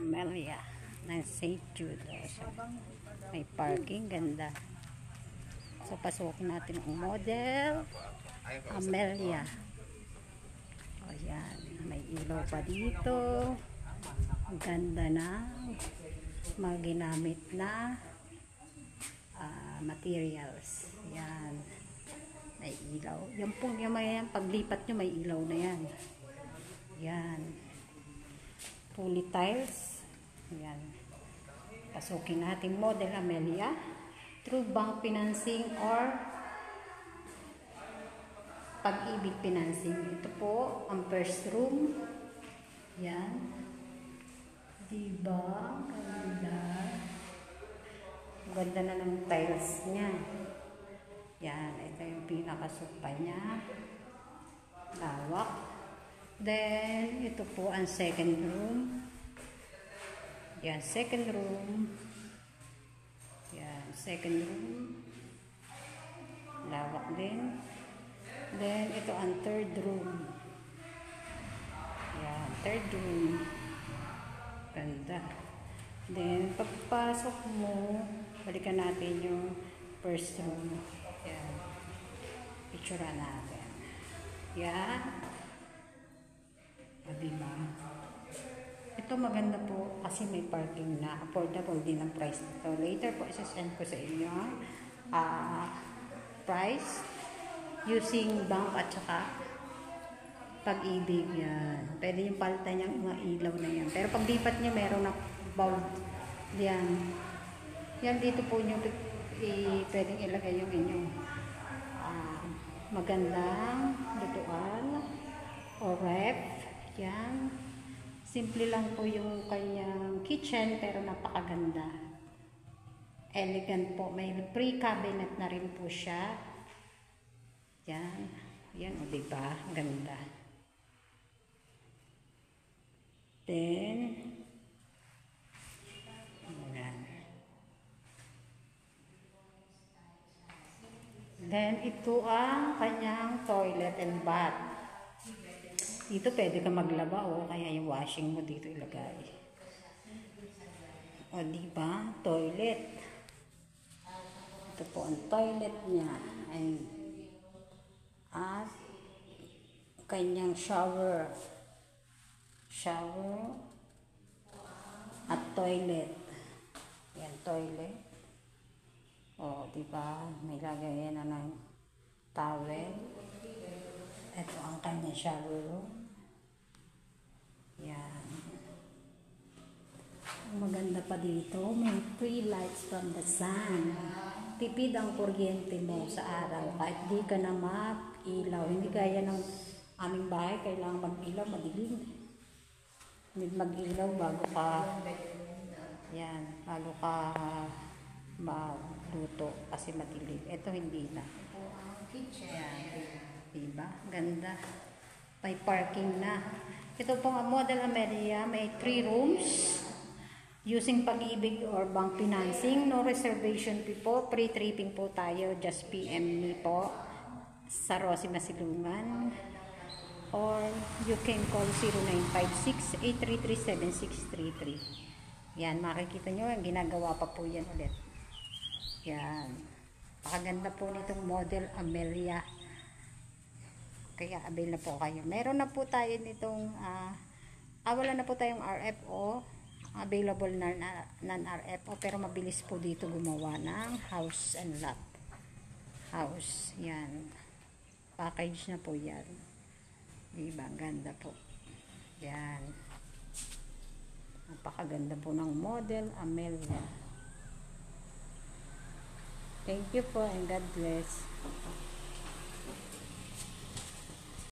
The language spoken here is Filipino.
Amelia ng St. Jude. May parking, ganda. So pasukin natin ang model Amelia. O yan, may ilaw pa dito. Ang ganda na mga ginamit na materials. Yan, may ilaw. Yan po, yan, paglipat nyo may ilaw na yan. Yan, fully tiles. Yan, pasukin natin model Amelia through bank financing or Pag-ibig financing. Ito po ang first room. Yan, diba? Ganda. Ganda na ng tiles niya. Yan, ito yung pinakasupa niya. Lawak. Then ito po ang second room. Yan, second room. Yan, second room. Lawak din. Then ito ang third room. Yan, third room. Ganda. Then pagpasok mo, balikan natin yung first room. Yan, picture natin. Yan. Diba? Ito maganda po kasi may parking na, affordable din ang price nito. Later po isa-send ko sa inyo price using bank at saka Pag-ibig. Yan, pwede yung palitan niyang mga ilaw na yan, pero pag lipat niya meron na bulb yan. Yan dito po nyo pwedeng ilagay yung inyong magandang lutuan o ref. Yan, simple lang po yung kanyang kitchen pero napakaganda, elegant po. May pre-cabinet na rin po siya. Yan, yan o diba, ganda. Then yan. Then ito ang kanyang toilet and bath. Dito pwede ka maglaba o kaya yung washing mo dito ilagay. O diba, toilet. Ito po ang toilet niya. At kanyang shower at toilet. Yan, toilet. O diba, may lagayan na ng towel. Ito ang kanyang shower room. Yan. Maganda pa dito, may free lights from the sun. Tipid ang kuryente mo sa araw kahit di ka na mag-ilaw. Hindi gaya ng aming bahay, kailangan mag-ilaw, madilim. Hindi mag-ilaw bago ka magluto kasi madilim. Ito hindi na. Yan, diba? Ganda. May parking na. Ito pong model Amelia, may 3 rooms. Using Pag-ibig or bank financing, no reservation fee po, pre-tripping po tayo, just PM me po sa Rosie Masilungan, or you can call 0956-833-7633. Yan, makikita nyo, ginagawa pa po yan ulit. Yan, pakaganda po nitong model Amelia, kaya avail na po kayo. Meron na po tayo nitong wala na po tayong RFO available na non-RFO, pero mabilis po dito gumawa ng house and lot. House, yan, package na po yan. Diba, ganda po. Yan, napakaganda po ng model Amelia. Thank you po and God bless.